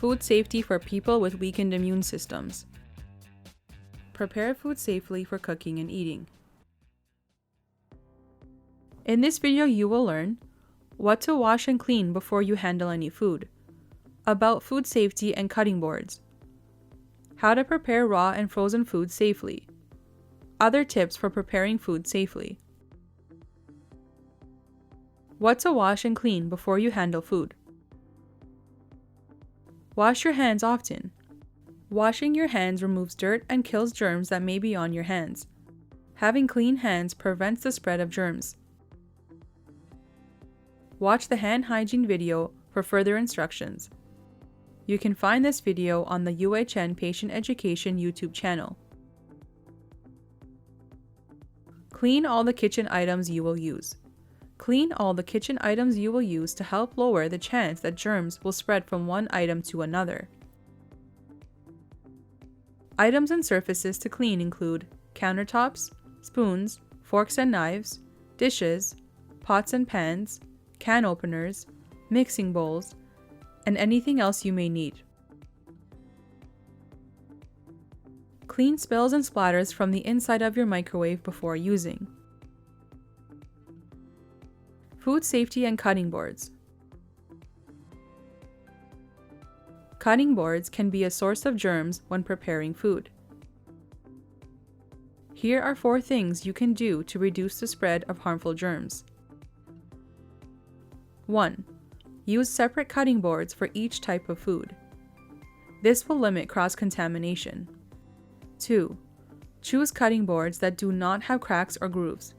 Food safety for people with weakened immune systems. Prepare food safely for cooking and eating. In this video, you will learn what to wash and clean before you handle any food, about food safety and cutting boards, how to prepare raw and frozen food safely, other tips for preparing food safely, what to wash and clean before you handle food. Wash your hands often. Washing your hands removes dirt and kills germs that may be on your hands. Having clean hands prevents the spread of germs. Watch the hand hygiene video for further instructions. You can find this video on the UHN Patient Education YouTube channel. Clean all the kitchen items you will use. Clean all the kitchen items you will use to help lower the chance that germs will spread from one item to another. Items and surfaces to clean include countertops, spoons, forks and knives, dishes, pots and pans, can openers, mixing bowls, and anything else you may need. Clean spills and splatters from the inside of your microwave before using. Food safety and cutting boards. Cutting boards can be a source of germs when preparing food. Here are 4 things you can do to reduce the spread of harmful germs. 1. Use separate cutting boards for each type of food. This will limit cross-contamination. 2. Choose cutting boards that do not have cracks or grooves.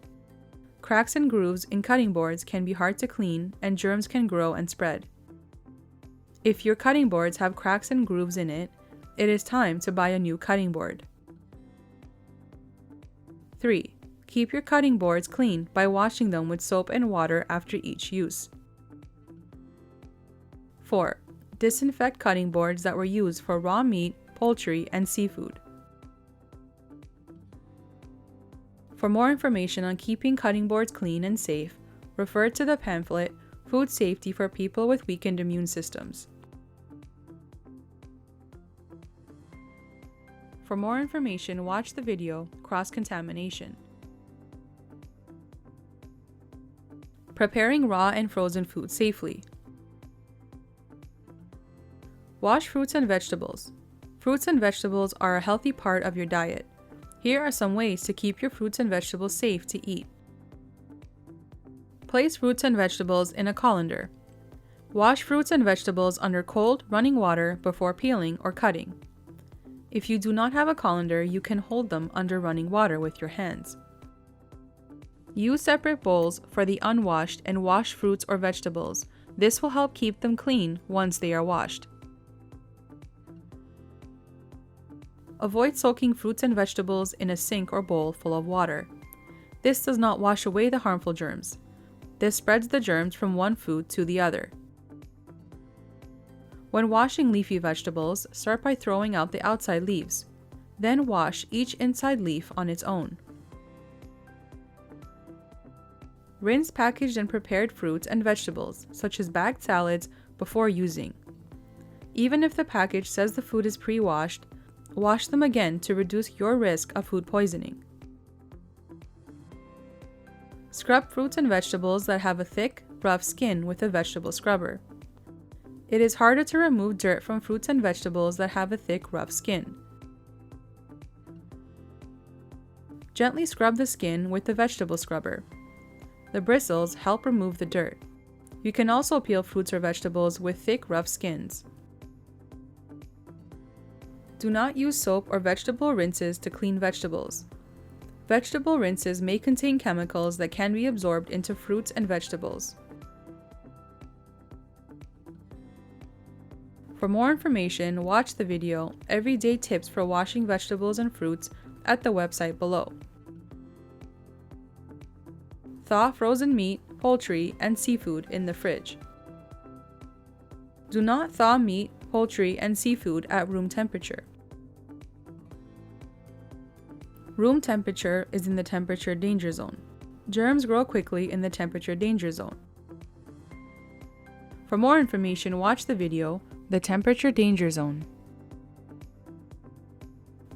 Cracks and grooves in cutting boards can be hard to clean and germs can grow and spread. If your cutting boards have cracks and grooves in it, it is time to buy a new cutting board. 3. Keep your cutting boards clean by washing them with soap and water after each use. 4. Disinfect cutting boards that were used for raw meat, poultry, and seafood. For more information on keeping cutting boards clean and safe, refer to the pamphlet, Food Safety for People with Weakened Immune Systems. For more information, watch the video, Cross-Contamination. Preparing raw and frozen food safely. Wash fruits and vegetables. Fruits and vegetables are a healthy part of your diet. Here are some ways to keep your fruits and vegetables safe to eat. Place fruits and vegetables in a colander. Wash fruits and vegetables under cold, running water before peeling or cutting. If you do not have a colander, you can hold them under running water with your hands. Use separate bowls for the unwashed and washed fruits or vegetables. This will help keep them clean once they are washed. Avoid soaking fruits and vegetables in a sink or bowl full of water. This does not wash away the harmful germs. This spreads the germs from one food to the other. When washing leafy vegetables, start by throwing out the outside leaves. Then wash each inside leaf on its own. Rinse packaged and prepared fruits and vegetables, such as bagged salads, before using. Even if the package says the food is pre-washed, wash them again to reduce your risk of food poisoning. Scrub fruits and vegetables that have a thick, rough skin with a vegetable scrubber. It is harder to remove dirt from fruits and vegetables that have a thick, rough skin. Gently scrub the skin with the vegetable scrubber. The bristles help remove the dirt. You can also peel fruits or vegetables with thick, rough skins. Do not use soap or vegetable rinses to clean vegetables. Vegetable rinses may contain chemicals that can be absorbed into fruits and vegetables. For more information, watch the video, Everyday Tips for Washing Vegetables and Fruits at the website below. Thaw frozen meat, poultry, and seafood in the fridge. Do not thaw meat, poultry, and seafood at room temperature. Room temperature is in the temperature danger zone. Germs grow quickly in the temperature danger zone. For more information, watch the video, The Temperature Danger Zone.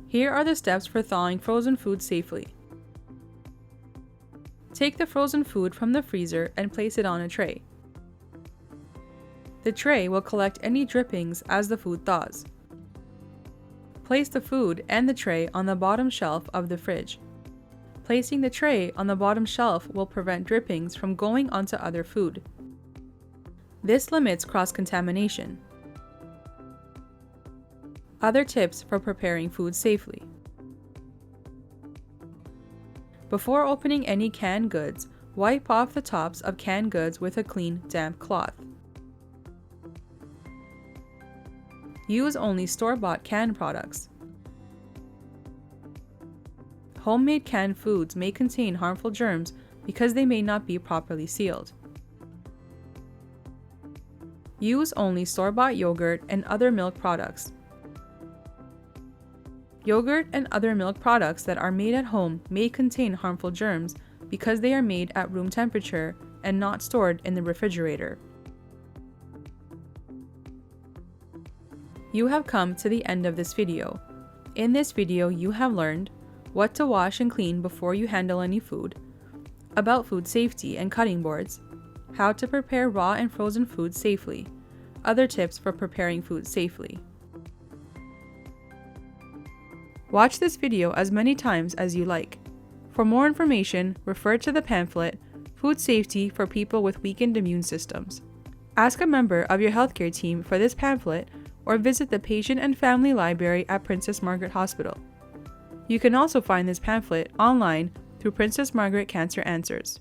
Here are the steps for thawing frozen food safely. Take the frozen food from the freezer and place it on a tray. The tray will collect any drippings as the food thaws. Place the food and the tray on the bottom shelf of the fridge. Placing the tray on the bottom shelf will prevent drippings from going onto other food. This limits cross-contamination. Other tips for preparing food safely. Before opening any canned goods, wipe off the tops of canned goods with a clean, damp cloth. Use only store-bought canned products. Homemade canned foods may contain harmful germs because they may not be properly sealed. Use only store-bought yogurt and other milk products. Yogurt and other milk products that are made at home may contain harmful germs because they are made at room temperature and not stored in the refrigerator. You have come to the end of this video. In this video, you have learned what to wash and clean before you handle any food, about food safety and cutting boards, how to prepare raw and frozen food safely, other tips for preparing food safely. Watch this video as many times as you like. For more information, refer to the pamphlet, Food Safety for People with Weakened Immune Systems. Ask a member of your healthcare team for this pamphlet or visit the Patient and Family Library at Princess Margaret Hospital. You can also find this pamphlet online through Princess Margaret Cancer Answers.